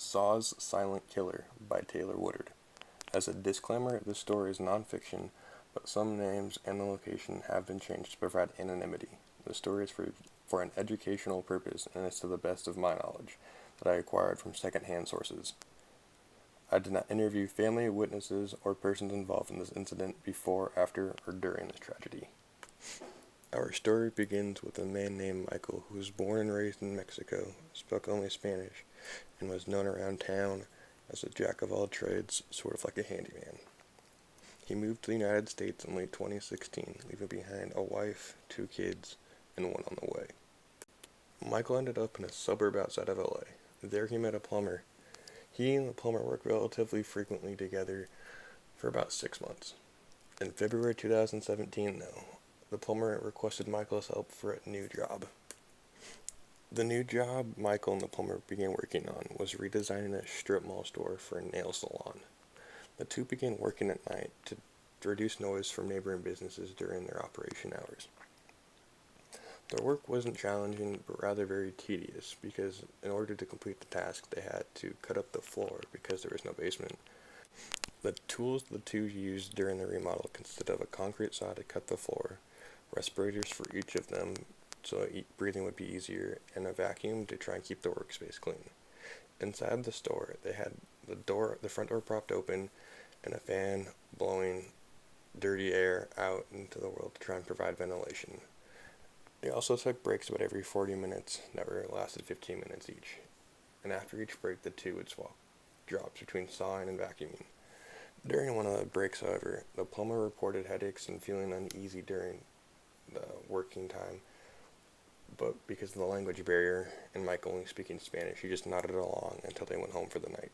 Saw's Silent Killer by Taylor Woodard. As a disclaimer, this story is nonfiction, but some names and the location have been changed to provide anonymity. The story is for an educational purpose and is to the best of my knowledge that I acquired from secondhand sources. I did not interview family, witnesses, or persons involved in this incident before, after, or during this tragedy. Our story begins with a man named Michael who was born and raised in Mexico, spoke only Spanish, and was known around town as a jack of all trades, sort of like a handyman. He moved to the United States in late 2016, leaving behind a wife, 2 kids, and one on the way. Michael ended up in a suburb outside of LA. There he met a plumber. He and the plumber worked relatively frequently together for about 6 months. In February 2017, though, the plumber requested Michael's help for a new job. The new job Michael and the plumber began working on was redesigning a strip mall store for a nail salon. The two began working at night to reduce noise from neighboring businesses during their operation hours. Their work wasn't challenging, but rather very tedious, because in order to complete the task, they had to cut up the floor because there was no basement. The tools the two used during the remodel consisted of a concrete saw to cut the floor, respirators for each of them so breathing would be easier, and a vacuum to try and keep the workspace clean. Inside the store, they had the front door propped open, and a fan blowing dirty air out into the world to try and provide ventilation. They also took breaks about every 40 minutes that lasted 15 minutes each, and after each break the two would swap jobs between sawing and vacuuming. During one of the breaks, however, the plumber reported headaches and feeling uneasy during the working time, but because of the language barrier and Mike only speaking Spanish, he just nodded along until they went home for the night.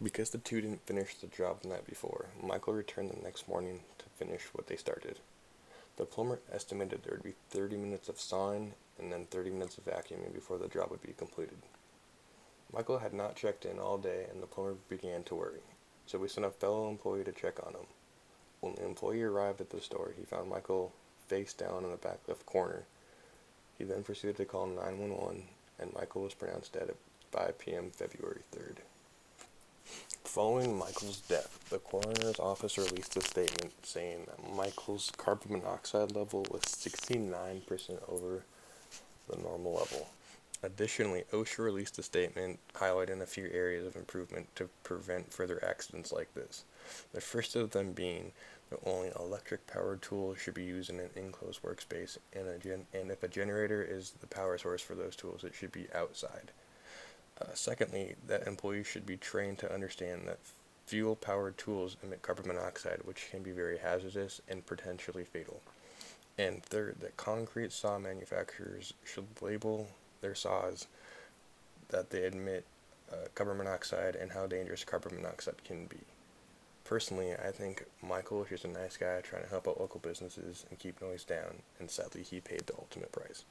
Because the two didn't finish the job the night before, Michael returned the next morning to finish what they started. The plumber estimated there would be 30 minutes of sawing and then 30 minutes of vacuuming before the job would be completed. Michael had not checked in all day, and the plumber began to worry, so we sent a fellow employee to check on him. When the employee arrived at the store, he found Michael face down in the back left corner. He then proceeded to call 911, and Michael was pronounced dead at 5 p.m. February 3rd. Following Michael's death, the coroner's office released a statement saying that Michael's carbon monoxide level was 69% over the normal level. Additionally, OSHA released a statement highlighting a few areas of improvement to prevent further accidents like this. The first of them being that only electric-powered tools should be used in an enclosed workspace, and if a generator is the power source for those tools, it should be outside. Secondly, that employees should be trained to understand that fuel-powered tools emit carbon monoxide, which can be very hazardous and potentially fatal. And third, that concrete saw manufacturers should label their saws that they emit carbon monoxide and how dangerous carbon monoxide can be. Personally, I think Michael is just a nice guy trying to help out local businesses and keep noise down, and sadly he paid the ultimate price.